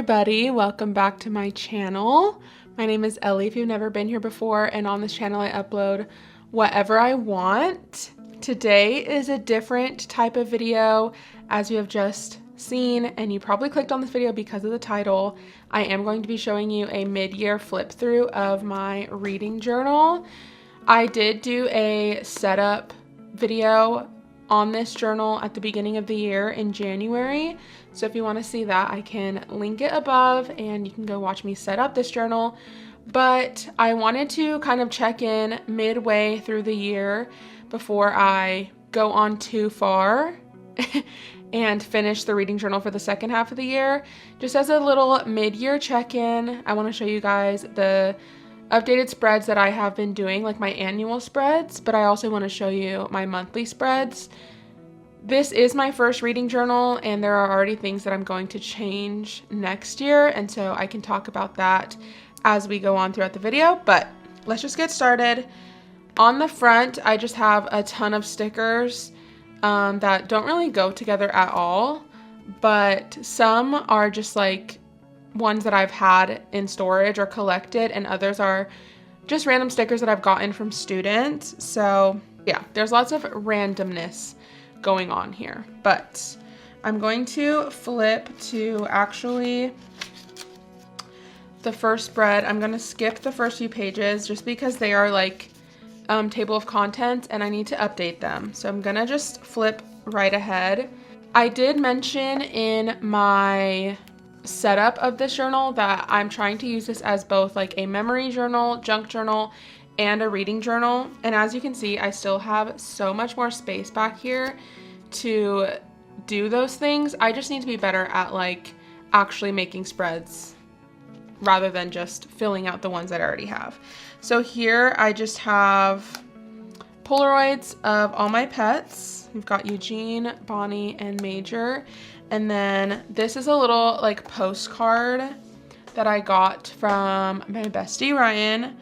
everybody, welcome back to my channel. My name is Ellie if you've never been here before, and on this channel I upload whatever I want. Today is a different type of video, as you have just seen, and you probably clicked on this video because of the title. I am going to be showing you a mid-year flip through of my reading journal. I did do a setup video on this journal at the beginning of the year in January. So if you want to see that, I can link it above and you can go watch me set up this journal. But I wanted to kind of check in midway through the year before I go on too far and finish the reading journal for the second half of the year. Just as a little mid-year check-in, I want to show you guys the updated spreads that I have been doing, like my annual spreads, but I also want to show you my monthly spreads. This is my first reading journal, and there are already things that I'm going to change next year, and so I can talk about that as we go on throughout the video, but let's just get started. On the front, I just have a ton of stickers that don't really go together at all, but some are just like ones that I've had in storage or collected, and others are just random stickers that I've gotten from students. So yeah, there's lots of randomness going on here, but I'm going to flip to actually the first spread. I'm going to skip the first few pages just because they are like table of contents and I need to update them. So I'm going to just flip right ahead. I did mention in my setup of this journal that I'm trying to use this as both like a memory journal, junk journal, and a reading journal. And as you can see, I still have so much more space back here to do those things. I just need to be better at like actually making spreads rather than just filling out the ones that I already have. So here I just have Polaroids of all my pets. We've got Eugene, Bonnie, and Major. And then this is a little like postcard that I got from my bestie Ryan.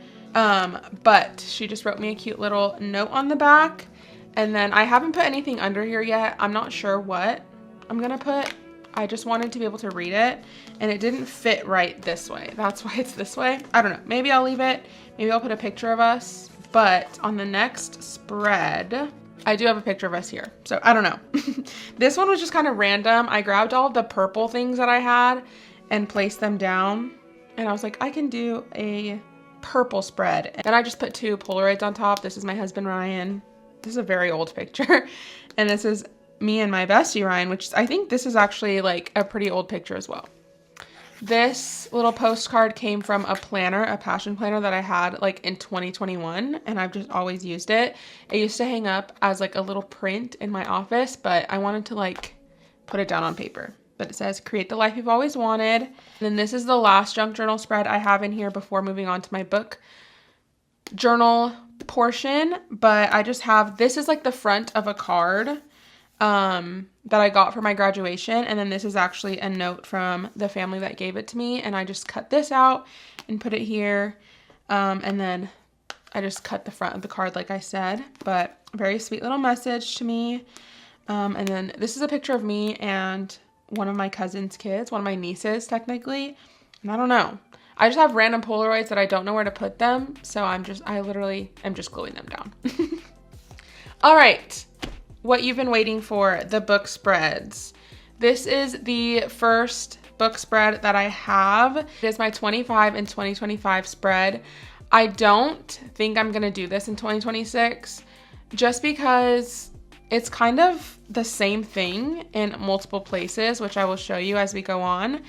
But she just wrote me a cute little note on the back. And then I haven't put anything under here yet. I'm not sure what I'm gonna put. I just wanted to be able to read it, and it didn't fit right this way. That's why it's this way. I don't know. Maybe I'll leave it. Maybe I'll put a picture of us. But on the next spread, I do have a picture of us here. So I don't know. This one was just kind of random. I grabbed all of the purple things that I had and placed them down. And I was like, I can do a purple spread. And then I just put two Polaroids on top. This is my husband, Ryan. This is a very old picture. And this is me and my bestie, Ryan, which I think this is actually like a pretty old picture as well. This little postcard came from a planner, a passion planner that I had like in 2021, and I've just always used it. It used to hang up as like a little print in my office, but I wanted to like put it down on paper. But it says, create the life you've always wanted. And then this is the last junk journal spread I have in here before moving on to my book journal portion. But I just have, this is like the front of a card that I got for my graduation, and then this is actually a note from the family that gave it to me, and I just cut this out and put it here, and then I just cut the front of the card like I said, but very sweet little message to me. And then this is a picture of me and one of my cousin's kids, one of my nieces technically, and I don't know. I just have random Polaroids that I don't know where to put them, so I literally am just gluing them down. All right. What you've been waiting for, the book spreads. This is the first book spread that I have. It is my 25 and 2025 spread. I don't think I'm gonna do this in 2026 just because it's kind of the same thing in multiple places, which I will show you as we go on.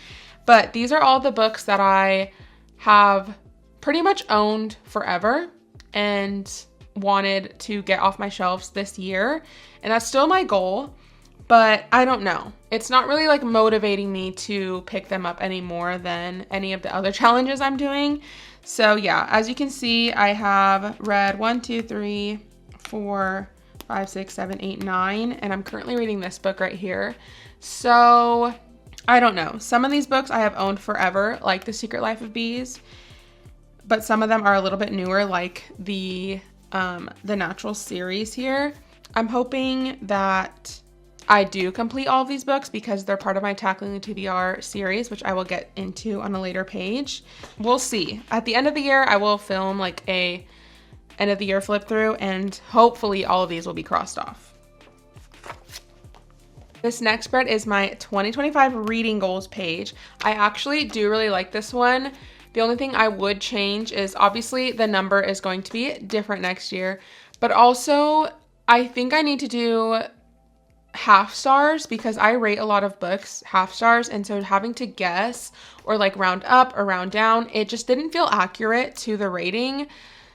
But these are all the books that I have pretty much owned forever and wanted to get off my shelves this year, and that's still my goal, but I don't know. It's not really like motivating me to pick them up any more than any of the other challenges I'm doing. So yeah, as you can see, I have read 1, 2, 3, 4, 5, 6, 7, 8, 9, and I'm currently reading this book right here. So I don't know. Some of these books I have owned forever, like The Secret Life of Bees, but some of them are a little bit newer, like the Natural series here. I'm hoping that I do complete all of these books because they're part of my Tackling the TBR series, which I will get into on a later page. We'll see. At the end of the year, I will film like a end of the year flip through, and hopefully all of these will be crossed off. This next spread is my 2025 reading goals page. I actually do really like this one. The only thing I would change is obviously the number is going to be different next year, but also I think I need to do half stars because I rate a lot of books half stars, and so having to guess or like round up or round down, it just didn't feel accurate to the rating.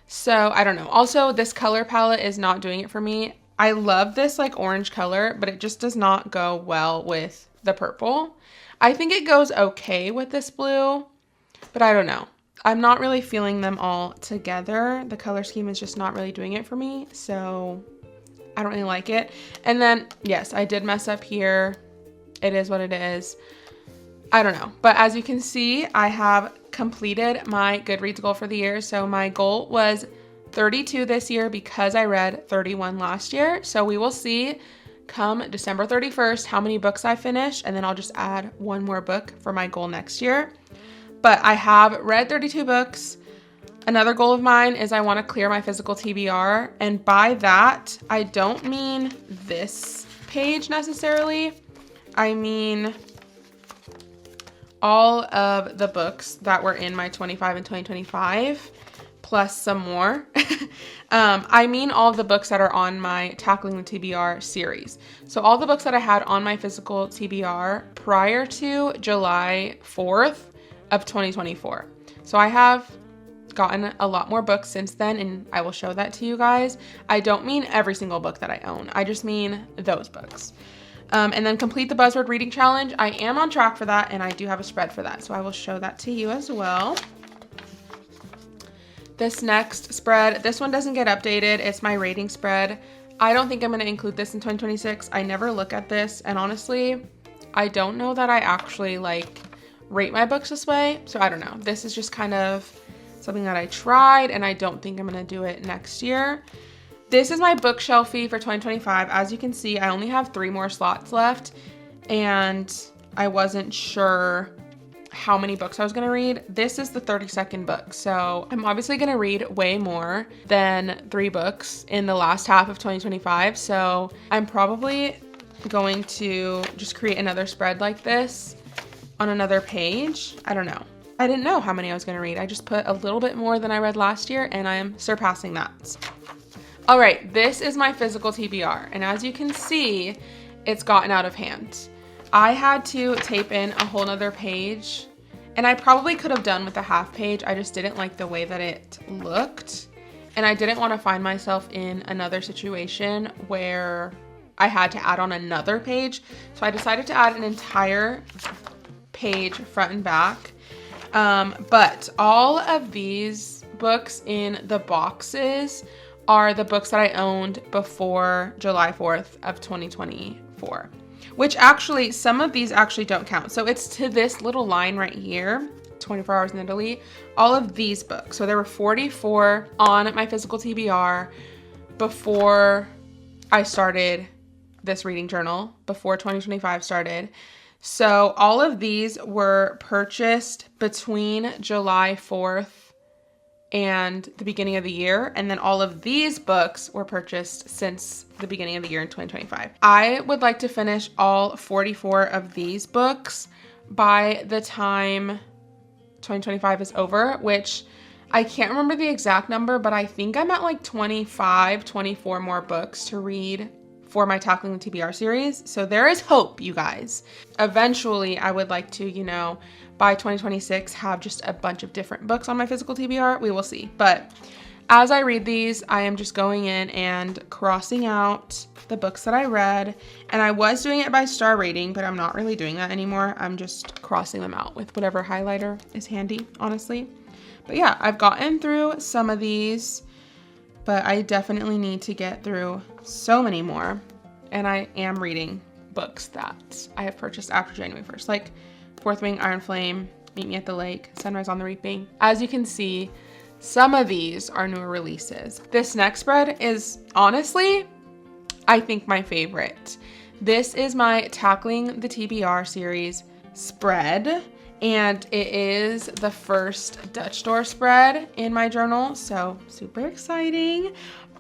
So I don't know. Also, this color palette is not doing it for me. I love this like orange color, but it just does not go well with the purple. I think it goes okay with this blue, but I don't know. I'm not really feeling them all together. The color scheme is just not really doing it for me, so I don't really like it. And then, yes, I did mess up here. It is what it is. I don't know. But as you can see, I have completed my Goodreads goal for the year. So my goal was 32 this year because I read 31 last year. So we will see come December 31st how many books I finish, and then I'll just add one more book for my goal next year. But I have read 32 books. Another goal of mine is I want to clear my physical TBR, and by that, I don't mean this page necessarily. I mean all of the books that were in my 25 and 2025, plus some more. I mean all of the books that are on my Tackling the TBR series. So all the books that I had on my physical TBR prior to July 4th of 2024. So I have gotten a lot more books since then, and I will show that to you guys. I don't mean every single book that I own. I just mean those books. And then complete the buzzword reading challenge. I am on track for that, and I do have a spread for that, so I will show that to you as well. This next spread, this one doesn't get updated. It's my rating spread. I don't think I'm going to include this in 2026. I never look at this, and honestly, I don't know that I actually like rate my books this way, so I don't know. This is just kind of something that I tried, and I don't think I'm going to do it next year. This is my bookshelfie for 2025. As you can see, I only have 3 more slots left, and I wasn't sure how many books I was going to read. This is the 32nd book, so I'm obviously going to read way more than 3 books in the last half of 2025, so I'm probably going to just create another spread like this on another page. I don't know. I didn't know how many I was going to read. I just put a little bit more than I read last year, and I am surpassing that. All right, this is my physical TBR, and as you can see, it's gotten out of hand. I had to tape in a whole nother page, and I probably could have done with a half page. I just didn't like the way that it looked, and I didn't want to find myself in another situation where I had to add on another page, so I decided to add an entire page front and back. But all of these books in the boxes are the books that I owned before July 4th of 2024, which actually, some of these actually don't count. So it's to this little line right here, 24 Hours in Italy, all of these books. So there were 44 on my physical TBR before I started this reading journal, before 2025 started. So all of these were purchased between July 4th and the beginning of the year. And then all of these books were purchased since the beginning of the year in 2025. I would like to finish all 44 of these books by the time 2025 is over, which I can't remember the exact number, but I think I'm at like 25, 24 more books to read for my Tackling the TBR series. So there is hope, you guys. Eventually, I would like to, by 2026, have just a bunch of different books on my physical TBR. We will see. But as I read these, I am just going in and crossing out the books that I read. And I was doing it by star rating, but I'm not really doing that anymore. I'm just crossing them out with whatever highlighter is handy, honestly. But yeah, I've gotten through some of these, but I definitely need to get through so many more. And I am reading books that I have purchased after January 1st, like Fourth Wing, Iron Flame, Meet Me at the Lake, Sunrise on the Reaping. As you can see, some of these are newer releases. This next spread is honestly, I think, my favorite. This is my Tackling the TBR series spread, and it is the first Dutch door spread in my journal, so super exciting.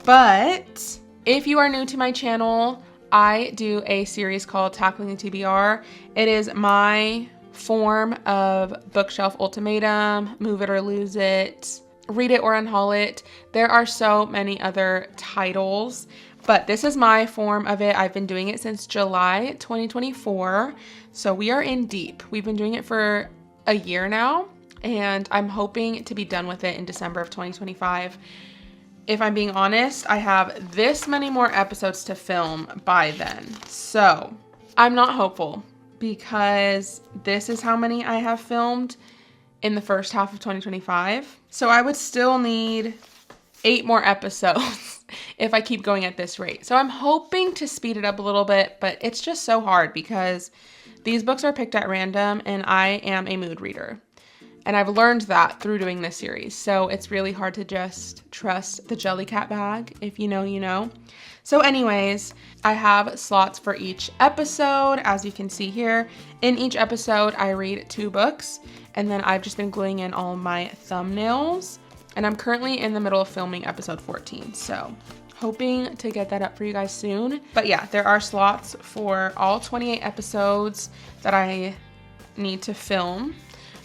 But if you are new to my channel, I do a series called Tackling the TBR. It is my form of bookshelf ultimatum, move it or lose it, read it or unhaul it. There are so many other titles, but this is my form of it. I've been doing it since July 2024, so we are in deep. We've been doing it for a year now, and I'm hoping to be done with it in December of 2025. If I'm being honest, I have this many more episodes to film by then, so I'm not hopeful because this is how many I have filmed in the first half of 2025. So I would still need 8 more episodes if I keep going at this rate. So I'm hoping to speed it up a little bit, but it's just so hard because these books are picked at random and I am a mood reader. And I've learned that through doing this series. So it's really hard to just trust the Jellycat bag. If you know, you know. So anyways, I have slots for each episode, as you can see here. In each episode, I read 2 books, and then I've just been gluing in all my thumbnails. And I'm currently in the middle of filming episode 14, so hoping to get that up for you guys soon. But yeah, there are slots for all 28 episodes that I need to film.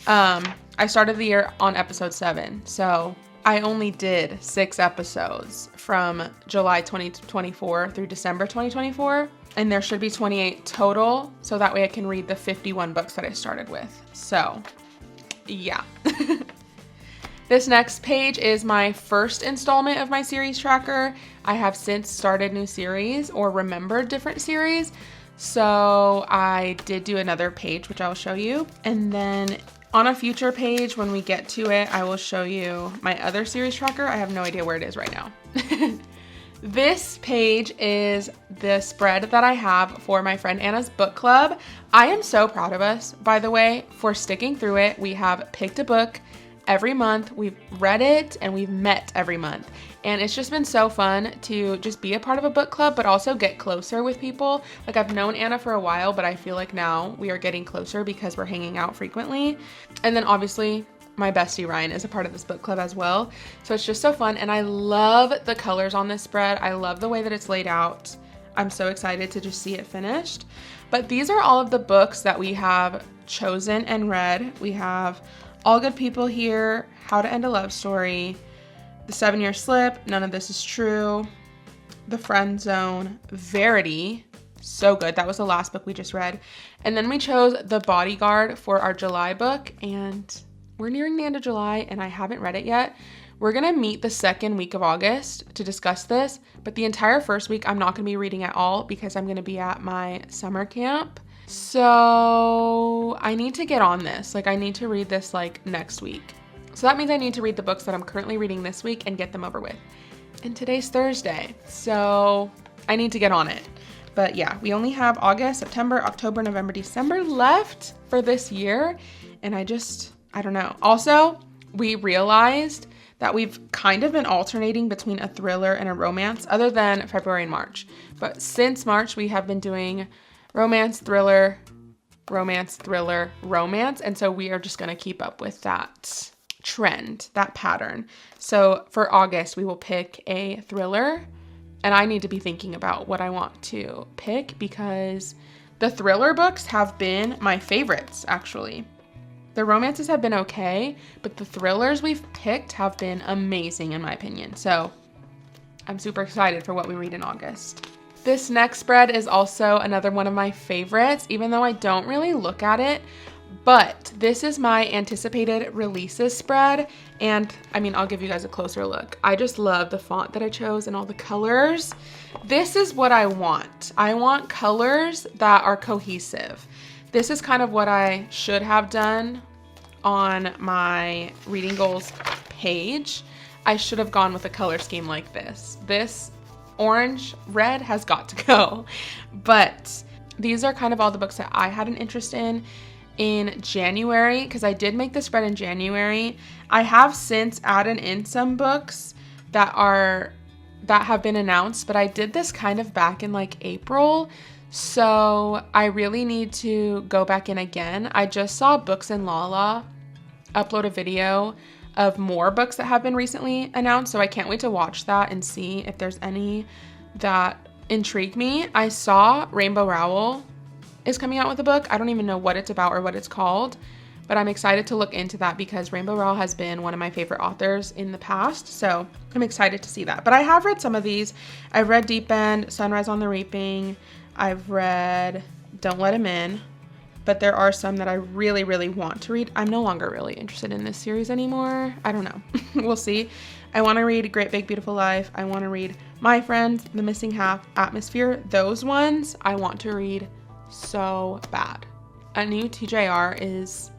I started the year on episode 7, so I only did 6 episodes from July 2024 through December 2024, and there should be 28 total, so that way I can read the 51 books that I started with. So yeah. This next page is my first installment of my series tracker. I have since started new series or remembered different series. So I did do another page, which I will show you. And then on a future page, when we get to it, I will show you my other series tracker. I have no idea where it is right now. This page is the spread that I have for my friend Anna's book club. I am so proud of us, by the way, for sticking through it. We have picked a book every month, we've read it, and we've met every month. And it's just been so fun to just be a part of a book club, but also get closer with people. Like, I've known Anna for a while, but I feel like now we are getting closer because we're hanging out frequently. And then obviously my bestie Ryan is a part of this book club as well. So it's just so fun. And I love the colors on this spread. I love the way that it's laid out. I'm so excited to just see it finished. But these are all of the books that we have chosen and read. We have All Good People here, How to End a Love Story, The 7-Year Slip, None of This Is True, The Friend Zone, Verity, so good. That was the last book we just read. And then we chose The Bodyguard for our July book, and we're nearing the end of July and I haven't read it yet. We're gonna meet the second week of August to discuss this, but the entire first week I'm not gonna be reading at all because I'm gonna be at my summer camp. So I need to get on this. Like, I need to read this like next week. So that means I need to read the books that I'm currently reading this week and get them over with. And today's Thursday, so I need to get on it. But yeah, we only have August, September, October, November, December left for this year. And I don't know. Also, we realized that we've kind of been alternating between a thriller and a romance other than February and March. But since March, we have been doing romance, thriller, romance, thriller, romance. And so we are just going to keep up with that trend, that pattern. So for August, we will pick a thriller. And I need to be thinking about what I want to pick because the thriller books have been my favorites, actually. The romances have been okay, but the thrillers we've picked have been amazing in my opinion. So I'm super excited for what we read in August. This next spread is also another one of my favorites, even though I don't really look at it, but this is my anticipated releases spread. And I mean, I'll give you guys a closer look. I just love the font that I chose and all the colors. This is what I want. I want colors that are cohesive. This is kind of what I should have done on my reading goals page. I should have gone with a color scheme like this. This orange, red has got to go. But these are kind of all the books that I had an interest in January, because I did make the spread in January. I have since added in some books that have been announced, but I did this kind of back in like April. So I really need to go back in again. I just saw Books and Lala upload a video of more books that have been recently announced, so I can't wait to watch that and see if there's any that intrigue me. I saw Rainbow Rowell is coming out with a book. I don't even know what it's about or what it's called, but I'm excited to look into that because Rainbow Rowell has been one of my favorite authors in the past, so I'm excited to see that. But I have read some of these. I've read Deep End, Sunrise on the Reaping. I've read Don't Let Him In, but there are some that I really, really want to read. I'm no longer really interested in this series anymore. I don't know. We'll see. I want to read Great Big Beautiful Life. I want to read My Friend, The Missing Half, Atmosphere. Those ones I want to read so bad. A new TJR is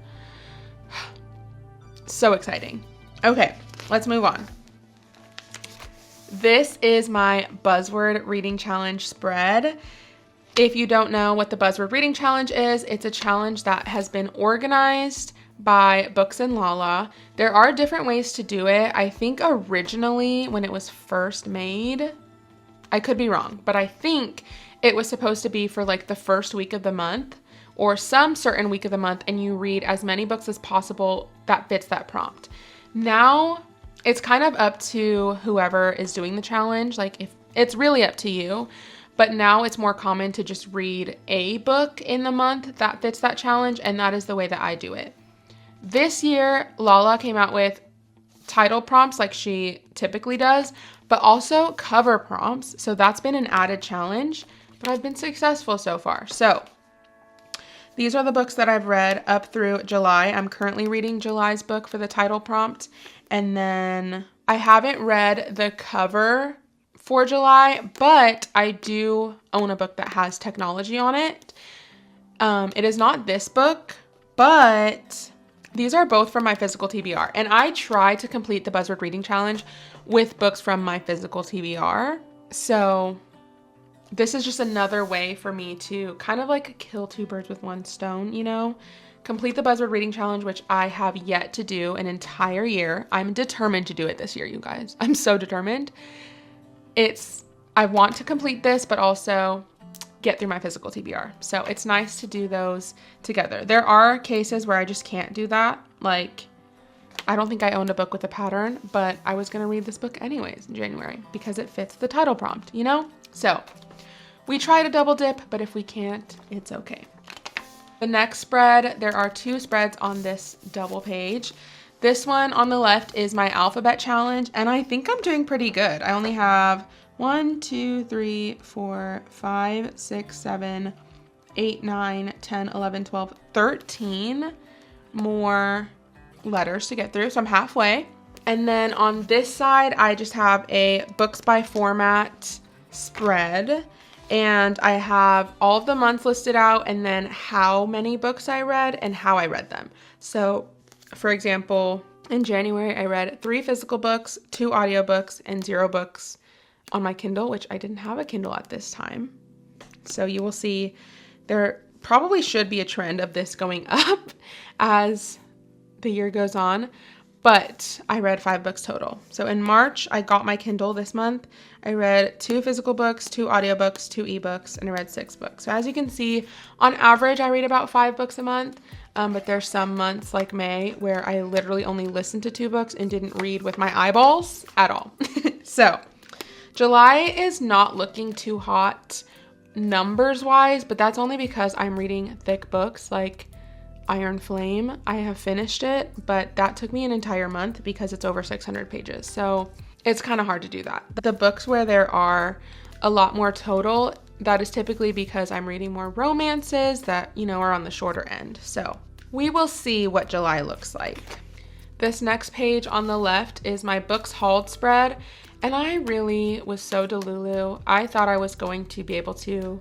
so exciting. Okay, let's move on. This is my Buzzword Reading Challenge spread. If you don't know what the Buzzword Reading Challenge is, it's a challenge that has been organized by Books and Lala. There are different ways to do it. I think originally when it was first made, I could be wrong, but I think it was supposed to be for like the first week of the month or some certain week of the month, and you read as many books as possible that fits that prompt. Now it's kind of up to whoever is doing the challenge. Like, if it's really up to you. But now it's more common to just read a book in the month that fits that challenge, and that is the way that I do it. This year, Lala came out with title prompts like she typically does, but also cover prompts. So that's been an added challenge, but I've been successful so far. So these are the books that I've read up through July. I'm currently reading July's book for the title prompt, and then I haven't read the cover for July, but I do own a book that has technology on it. It is not this book, but these are both from my physical TBR. And I try to complete the Buzzword Reading Challenge with books from my physical TBR. So this is just another way for me to kind of like kill two birds with one stone, you know? Complete the Buzzword Reading Challenge, which I have yet to do an entire year. I'm determined to do it this year, you guys. I'm so determined. I want to complete this, but also get through my physical TBR. So it's nice to do those together. There are cases where I just can't do that. Like, I don't think I owned a book with a pattern, but I was going to read this book anyways in January because it fits the title prompt, you know? So we try to double dip, but if we can't, it's okay. The next spread, there are two spreads on this double page. This one on the left is my alphabet challenge, and I think I'm doing pretty good. I only have 1, 2, 3, 4, 5, 6, 7, 8, 9, 10, 11, 12, 13 more letters to get through, so I'm halfway. And then on this side, I just have a books by format spread, and I have all of the months listed out and then how many books I read and how I read them. So for example, in January, I read 3 physical books, 2 audiobooks, and 0 books on my Kindle, which I didn't have a Kindle at this time. So you will see there probably should be a trend of this going up as the year goes on, but I read 5 books total. So in March, I got my Kindle this month. I read 2 physical books, 2 audiobooks, 2 ebooks, and I read 6 books. So as you can see, on average, I read about 5 books a month. But there's some months like May where I literally only listened to 2 books and didn't read with my eyeballs at all. So July is not looking too hot numbers wise, but that's only because I'm reading thick books like Iron Flame. I have finished it, but that took me an entire month because it's over 600 pages. So it's kind of hard to do that. The books where there are a lot more total, that is typically because I'm reading more romances that, you know, are on the shorter end. So we will see what July looks like. This next page on the left is my books hauled spread. And I really was so delulu. I thought I was going to be able to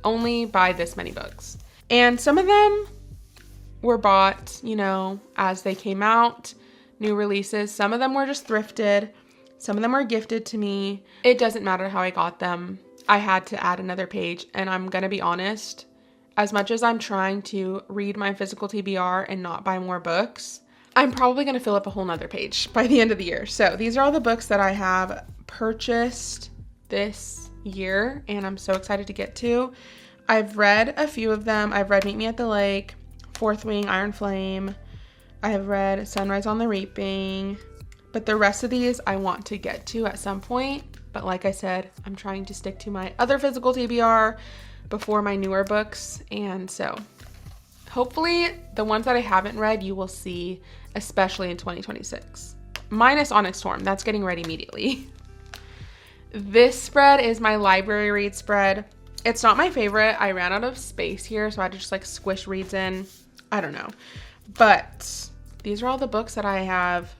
only buy this many books. And some of them were bought, you know, as they came out, new releases. Some of them were just thrifted. Some of them were gifted to me. It doesn't matter how I got them. I had to add another page, and I'm gonna be honest, as much as I'm trying to read my physical TBR and not buy more books, I'm probably gonna fill up a whole nother page by the end of the year. So these are all the books that I have purchased this year, and I'm so excited to get to. I've read a few of them. I've read Meet Me at the Lake, Fourth Wing, Iron Flame. I have read Sunrise on the Reaping, but the rest of these I want to get to at some point. But like I said, I'm trying to stick to my other physical TBR before my newer books. And so hopefully the ones that I haven't read, you will see, especially in 2026. Minus Onyx Storm, that's getting read immediately. This spread is my library read spread. It's not my favorite. I ran out of space here, so I had to just like squish reads in. I don't know. But these are all the books that I have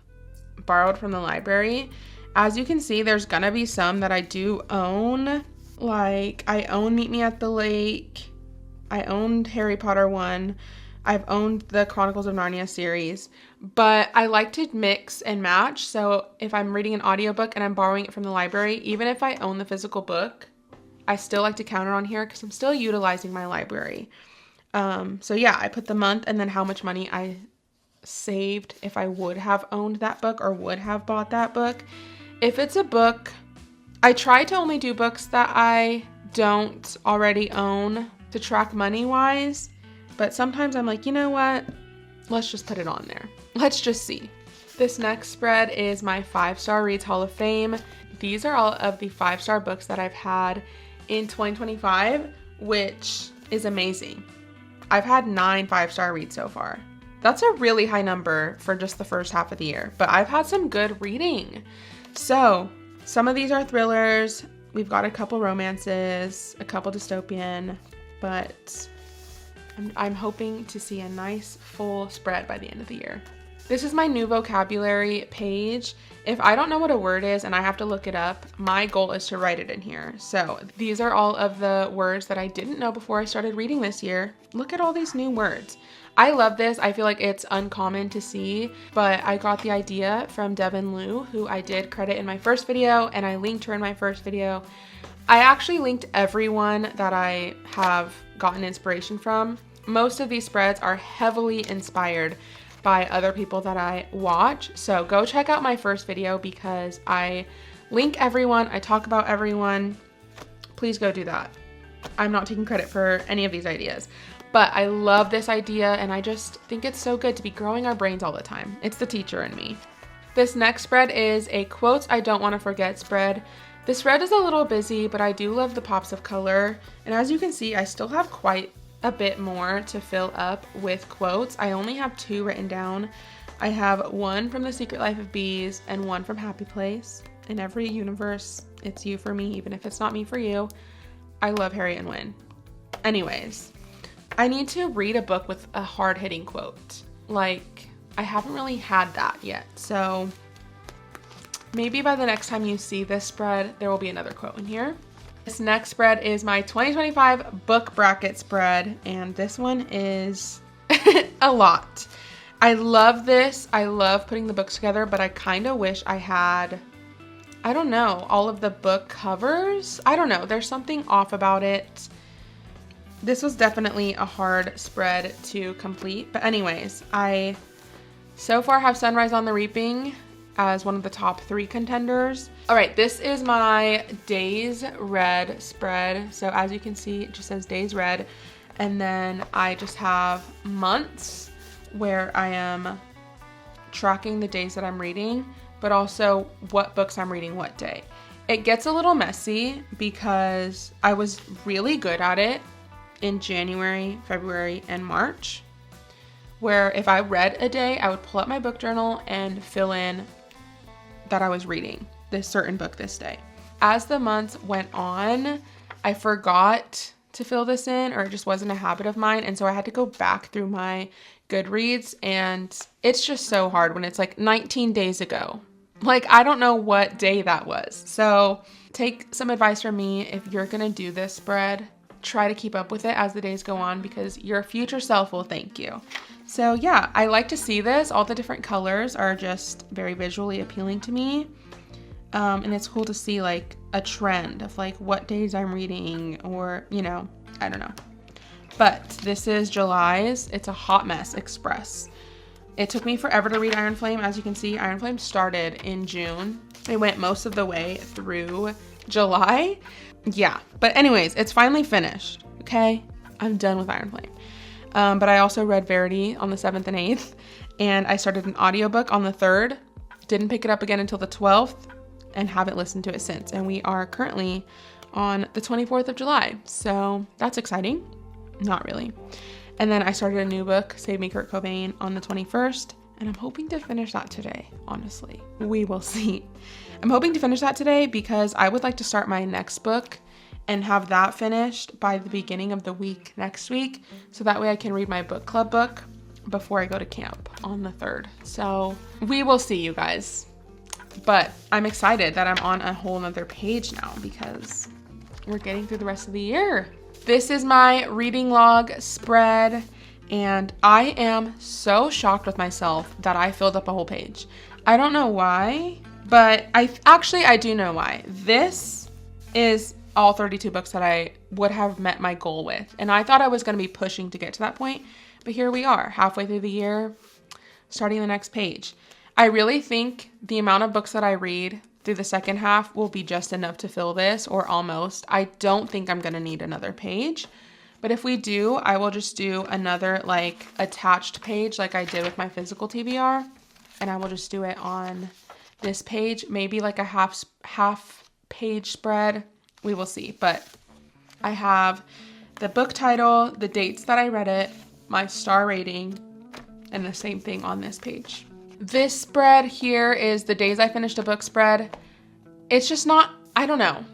borrowed from the library. As you can see, there's gonna be some that I do own. Like I own Meet Me at the Lake. I owned Harry Potter 1. I've owned the Chronicles of Narnia series, but I like to mix and match. So if I'm reading an audiobook and I'm borrowing it from the library, even if I own the physical book, I still like to count it on here because I'm still utilizing my library. So yeah, I put the month and then how much money I saved if I would have owned that book or would have bought that book. If it's a book, I try to only do books that I don't already own to track money wise, but sometimes I'm like, you know what? Let's just put it on there. Let's just see. This next spread is my 5-Star Reads Hall of Fame. These are all of the 5-star books that I've had in 2025, which is amazing. I've had 9 5-star reads so far. That's a really high number for just the first half of the year, but I've had some good reading. So some of these are thrillers. We've got a couple romances, a couple dystopian, but I'm hoping to see a nice full spread by the end of the year. This is my new vocabulary page. If I don't know what a word is and I have to look it up, my goal is to write it in here. So these are all of the words that I didn't know before I started reading this year. Look at all these new words. I love this. I feel like it's uncommon to see, but I got the idea from Devin Liu, who I did credit in my first video, and I linked her in my first video. I actually linked everyone that I have gotten inspiration from. Most of these spreads are heavily inspired by other people that I watch. So go check out my first video because I link everyone, I talk about everyone. Please go do that. I'm not taking credit for any of these ideas, but I love this idea and I just think it's so good to be growing our brains all the time. It's the teacher in me. This next spread is a Quotes I Don't Want to Forget spread. This spread is a little busy, but I do love the pops of color. And as you can see, I still have quite a bit more to fill up with quotes. I only have 2 written down. I have one from The Secret Life of Bees and one from Happy Place. In every universe, it's you for me, even if it's not me for you. I love Harriet and Win. Anyways, I need to read a book with a hard-hitting quote. Like, I haven't really had that yet. So maybe by the next time you see this spread, there will be another quote in here. This next spread is my 2025 book bracket spread, and this one is a lot. I love this. I love putting the books together, but I kind of wish I had, I don't know, all of the book covers. I don't know. There's something off about it. This was definitely a hard spread to complete. But anyways, I so far have Sunrise on the Reaping as one of the top 3 contenders. All right, this is my days read spread. So as you can see, it just says days read. And then I just have months where I am tracking the days that I'm reading, but also what books I'm reading what day. It gets a little messy because I was really good at it in January, February, and March, where if I read a day, I would pull up my book journal and fill in that I was reading this certain book this day. As the months went on, I forgot to fill this in, or it just wasn't a habit of mine. And so I had to go back through my Goodreads, and it's just so hard when it's like 19 days ago. Like, I don't know what day that was. So take some advice from me. If you're gonna do this spread, try to keep up with it as the days go on because your future self will thank you. So yeah, I like to see this. All the different colors are just very visually appealing to me. And it's cool to see like a trend of like what days I'm reading, or, you know, I don't know. But this is July's. It's a hot mess express. It took me forever to read Iron Flame. As you can see, Iron Flame started in June. I went most of the way through July. Yeah, but anyways, it's finally finished. okay? I'm done with Iron Flame. But I also read Verity on the 7th and 8th, and I started an audiobook on the 3rd. Didn't pick it up again until the 12th, and haven't listened to it since. And we are currently on the 24th of July, so that's exciting. Not really. And then I started a new book, Save Me Kurt Cobain, on the 21st, and I'm hoping to finish that today, honestly. We will see. I'm hoping to finish that today because I would like to start my next book and have that finished by the beginning of the week next week, so that way I can read my book club book before I go to camp on the 3rd. So we will see, you guys. But I'm excited that I'm on a whole nother page now because we're getting through the rest of the year. This is my reading log spread, and I am so shocked with myself that I filled up a whole page. I don't know why, but I do know why. This is all 32 books that I would have met my goal with, and I thought I was going to be pushing to get to that point, but here we are, halfway through the year, starting the next page. I really think the amount of books that I read through the second half will be just enough to fill this, or almost. I don't think I'm going to need another page, but if we do, I will just do another like attached page like I did with my physical TBR, and I will just do it on this page, maybe like a half page spread. We will see, but I have the book title, the dates that I read it, my star rating, and the same thing on this page. This spread here is the days I finished a book spread. It's just not, I don't know.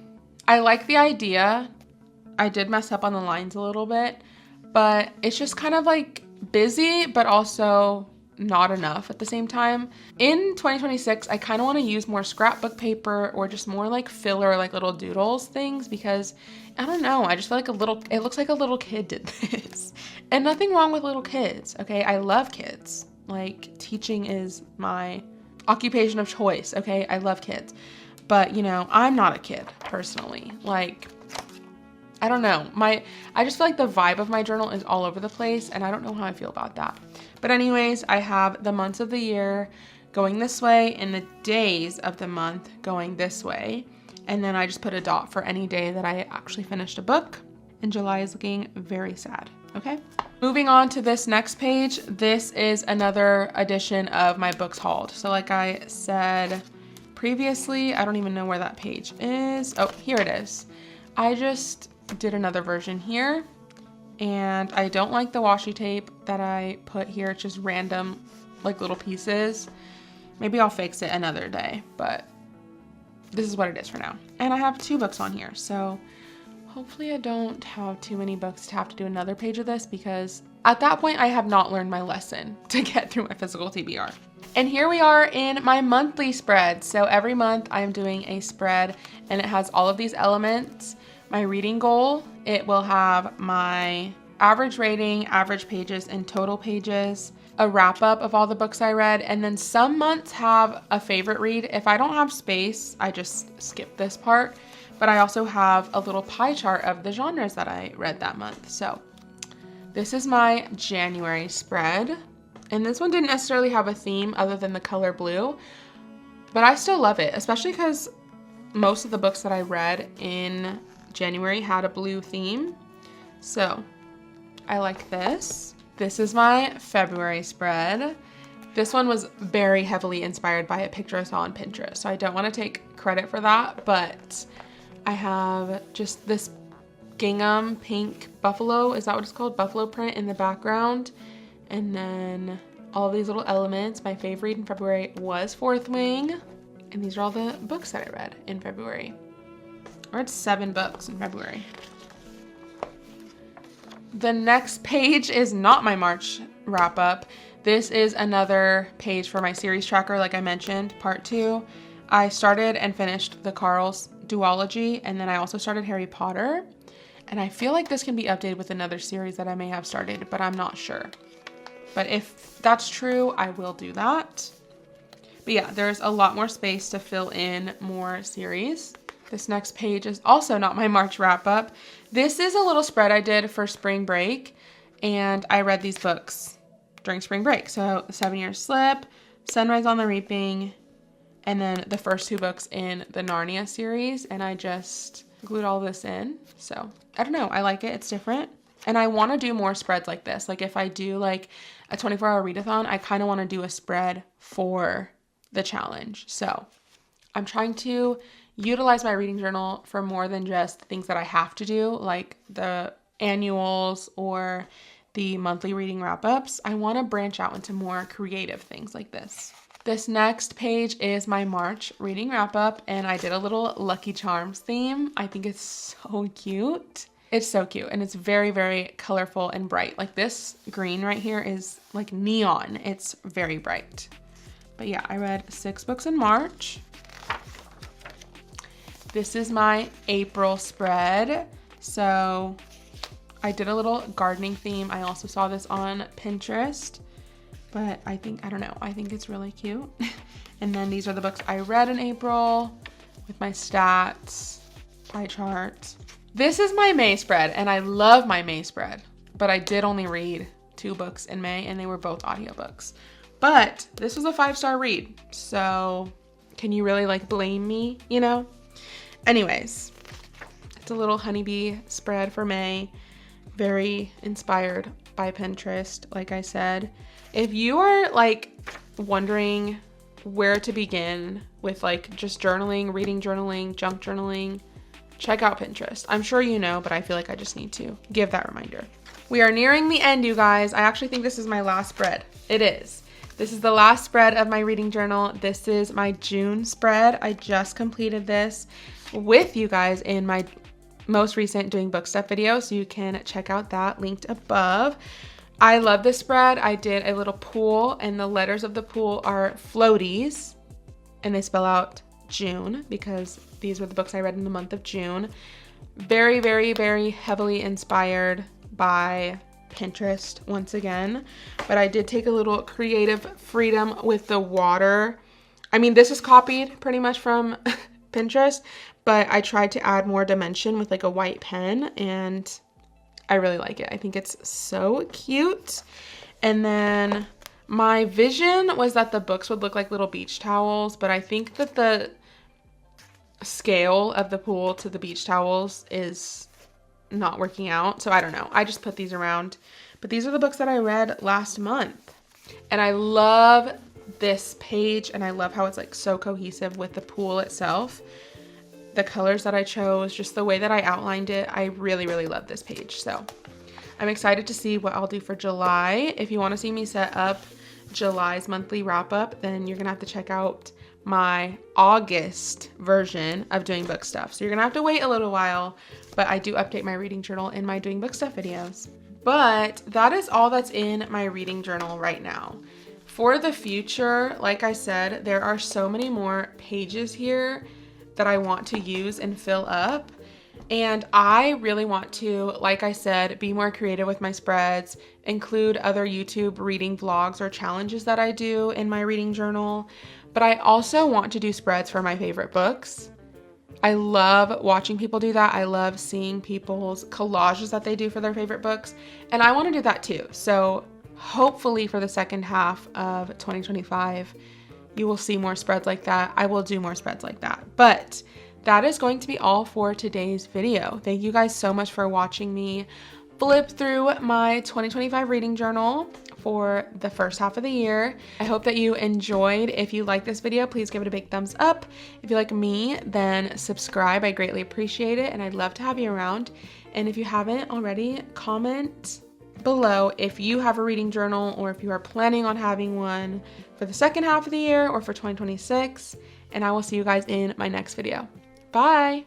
I like the idea. I did mess up on the lines a little bit, but it's just kind of like busy, but also not enough at the same time. In 2026, I kind of want to use more scrapbook paper or just more like filler, like little doodles things, because I don't know. I just feel like it looks like a little kid did this. And nothing wrong with little kids, okay? I love kids. Like, teaching is my occupation of choice, okay? I love kids. But, you know, I'm not a kid, personally. Like, I don't know. I just feel like the vibe of my journal is all over the place, and I don't know how I feel about that. But anyways, I have the months of the year going this way and the days of the month going this way. And then I just put a dot for any day that I actually finished a book. And July is looking very sad, okay? Moving on to this next page, this is another edition of my books hauled. So like I said previously, I don't even know where that page is. Oh, here it is. I just did another version here, and I don't like the washi tape that I put here. It's just random, like little pieces. Maybe I'll fix it another day, but this is what it is for now. And I have 2 books on here, so hopefully I don't have too many books to have to do another page of this, because at that point I have not learned my lesson to get through my physical TBR. And here we are in my monthly spread. So every month I am doing a spread, and it has all of these elements. My reading goal, it will have my average rating, average pages, and total pages, a wrap up of all the books I read, and then some months have a favorite read. If I don't have space, I just skip this part. But I also have a little pie chart of the genres that I read that month. So this is my January spread. And this one didn't necessarily have a theme other than the color blue, but I still love it, especially because most of the books that I read in January had a blue theme. So I like this. This is my February spread. This one was very heavily inspired by a picture I saw on Pinterest, so I don't want to take credit for that, but I have just this gingham pink buffalo, is that what it's called? Buffalo print in the background. And then all these little elements. My favorite read in February was Fourth Wing. And these are all the books that I read in February. I read 7 books in February. The next page is not my March wrap up. This is another page for my series tracker, like I mentioned, part 2. I started and finished the Carl's duology, and then I also started Harry Potter. And I feel like this can be updated with another series that I may have started, but I'm not sure. But if that's true, I will do that. But yeah, there's a lot more space to fill in more series. This next page is also not my March wrap up. This is a little spread I did for spring break, and I read these books during spring break. So The 7-Year Slip, Sunrise on the Reaping, and then the first 2 books in the Narnia series. And I just glued all this in. So I don't know, I like it, it's different. And I want to do more spreads like this. Like if I do like a 24-hour readathon, I kind of want to do a spread for the challenge. So I'm trying to utilize my reading journal for more than just things that I have to do, like the annuals or the monthly reading wrap-ups. I want to branch out into more creative things like this. This next page is my March reading wrap-up, and I did a little Lucky Charms theme. I think it's so cute. It's so cute, and it's very, very colorful and bright. Like this green right here is like neon. It's very bright. But yeah, I read 6 books in March. This is my April spread. So I did a little gardening theme. I also saw this on Pinterest, but I think it's really cute. And then these are the books I read in April with my stats, pie charts. This is my May spread, and I love my May spread, but I did only read 2 books in May, and they were both audiobooks. But this was a 5-star read, so can you really like blame me, you know? Anyways, it's a little honeybee spread for May, very inspired by Pinterest, like I said. If you are like wondering where to begin with like just journaling, reading journaling, junk journaling, check out Pinterest. I'm sure you know, but I feel like I just need to give that reminder. We are nearing the end, you guys. I actually think this is my last spread. It is. This is the last spread of my reading journal. This is my June spread. I just completed this with you guys in my most recent Doing Book Stuff video, so you can check out that linked above. I love this spread. I did a little pool, and the letters of the pool are floaties, and they spell out June because these were the books I read in the month of June. Very, very, very heavily inspired by Pinterest once again, but I did take a little creative freedom with the water. I mean, this is copied pretty much from Pinterest, but I tried to add more dimension with like a white pen, and I really like it. I think it's so cute. And then my vision was that the books would look like little beach towels, but I think that the scale of the pool to the beach towels is not working out. So I don't know. I just put these around. But these are the books that I read last month. And I love this page, and I love how it's like so cohesive with the pool itself. The colors that I chose, just the way that I outlined it, I really, really love this page. So I'm excited to see what I'll do for July. If you want to see me set up July's monthly wrap up, then you're gonna have to check out my August version of Doing Book Stuff. So you're gonna have to wait a little while, but I do update my reading journal in my Doing Book Stuff videos. But that is all that's in my reading journal right now. For the future, like I said, there are so many more pages here that I want to use and fill up. And I really want to, like I said, be more creative with my spreads, include other YouTube reading vlogs or challenges that I do in my reading journal. But I also want to do spreads for my favorite books. I love watching people do that. I love seeing people's collages that they do for their favorite books. And I want to do that too. So hopefully for the second half of 2025, you will see more spreads like that. I will do more spreads like that. But that is going to be all for today's video. Thank you guys so much for watching me flip through my 2025 reading journal for the first half of the year. I hope that you enjoyed. If you like this video, please give it a big thumbs up. If you like me, then subscribe. I greatly appreciate it, and I'd love to have you around. And if you haven't already, comment below if you have a reading journal or if you are planning on having one for the second half of the year or for 2026. And I will see you guys in my next video. Bye!